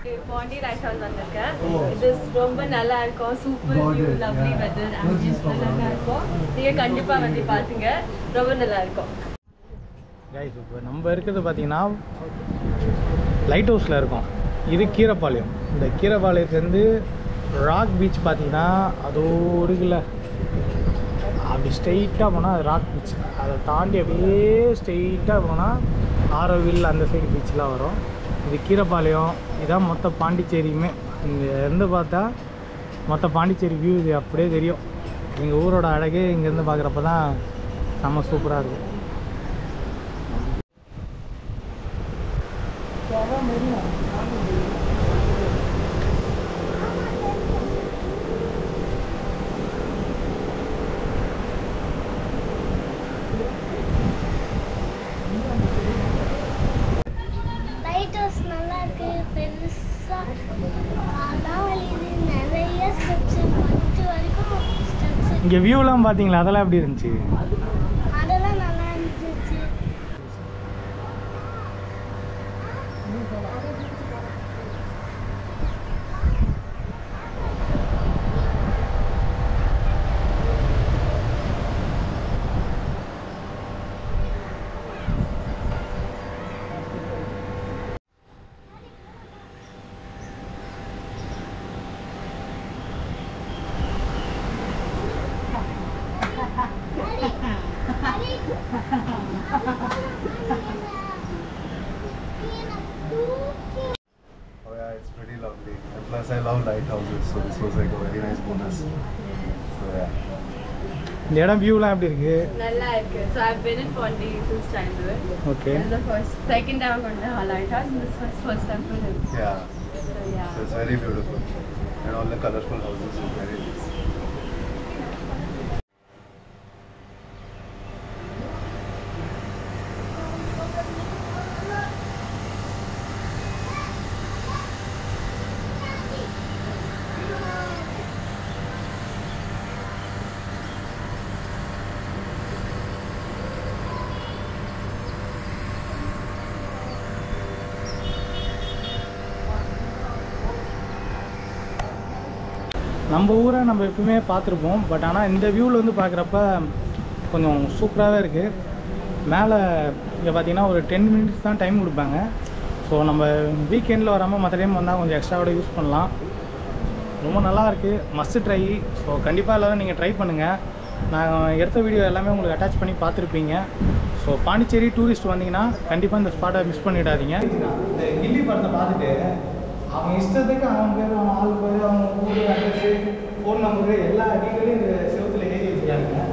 இன்னைக்கு Pandi light house வந்திருக்கேன். இது ரொம்ப நல்லா இருக்கும். Super view, lovely weather, ambience நல்லா இருக்கும். நீங்க கண்டிப்பா வந்து பாத்துங்க, ரொம்ப நல்லா இருக்கும். गाइस இப்போ நம்ம இருக்கிறது பார்த்தீங்கன்னா லைட் ஹவுஸில் இருக்கோம். இது கீரப்பாளையம். இந்த கீரப்பாளையத்துலேருந்து ராக் பீச் பார்த்தீங்கன்னா அதோ இருக்குல்ல, அப்படி ஸ்ட்ரெயிட்டாக போனால் அது ராக் பீச். அதை தாண்டி அப்படியே ஸ்ட்ரெயிட்டாக போனால் ஆரோவில் அந்த சைடு பீச்செலாம் வரும். இது கீரப்பாளையம். இதான் மொத்த பாண்டிச்சேரியுமே. இங்கே இருந்து பார்த்தா மொத்த பாண்டிச்சேரி வியூ இது அப்படியே தெரியும். எங்கள் ஊரோட அழகே இங்கேருந்து பார்க்குறப்ப தான் செம்ம சூப்பராக இருக்கும். இங்கே வியூலாம் பார்த்தீங்களா, அதெல்லாம் எப்படி இருந்துச்சு? அதெல்லாம் நல்லா இருந்துச்சு. Oh yeah, it's pretty lovely. And plus I love lighthouses, so this was like a very nice bonus. So yeah. இந்த இடம் வியூலாம் எப்படி இருக்கு? நல்லா இருக்கு. So I've been in Pondi since childhood. Okay. This is the second time I've gone to lighthouse, and this was first time for him. Yeah. So yeah. So it's very beautiful. And all the colorful houses is very nice. நம்ம ஊரை நம்ம எப்பவுமே பார்த்துருப்போம். But ஆனால் இந்த வியூவில் வந்து பார்க்குறப்ப கொஞ்சம் சூப்பராகவே இருக்குது. மேலே இங்கே பார்த்தீங்கன்னா ஒரு 10 மினிட்ஸ் தான் டைம் கொடுப்பாங்க. ஸோ நம்ம வீக்கெண்டில் வராமல் மற்ற டைம் வந்தால் கொஞ்சம் எக்ஸ்ட்ராவோட யூஸ் பண்ணலாம். ரொம்ப நல்லா இருக்குது. Must try. ஸோ கண்டிப்பாக எல்லோரும் நீங்கள் ட்ரை பண்ணுங்கள். நான் எடுத்த வீடியோ எல்லாமே உங்களுக்கு அட்டாச் பண்ணி பார்த்துருப்பீங்க. ஸோ பாண்டிச்சேரி டூரிஸ்ட் வந்தீங்கன்னா கண்டிப்பாக இந்த ஸ்பாட்டை மிஸ் பண்ணிடாதீங்க. இந்த கில்லி படத்தை பார்த்துட்டு அவங்க இஷ்டத்துக்கு அவங்க பேர், அவங்க ஆள் பேர், அவங்க ஊர் அட்ரஸு, ஃபோன் நம்பரு எல்லா டீட்டெயிலும் இந்த செவத்தில் எழுதி வச்சுருக்காங்க.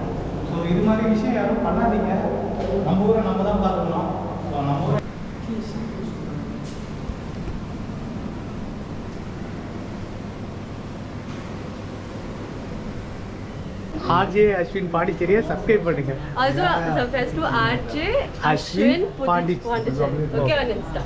ஸோ இது மாதிரி விஷயம் யாரும் பண்ணாதீங்க. நம்ம ஊரை நம்ம தான் பார்த்துக்கணும். ஸோ நம்ம ஊரை RJ Ashwin Pondicherry சப்ஸ்கிரைப் பண்ணுங்க. Also subscribe to RJ Ashwin Pondicherry. Okay, on Insta.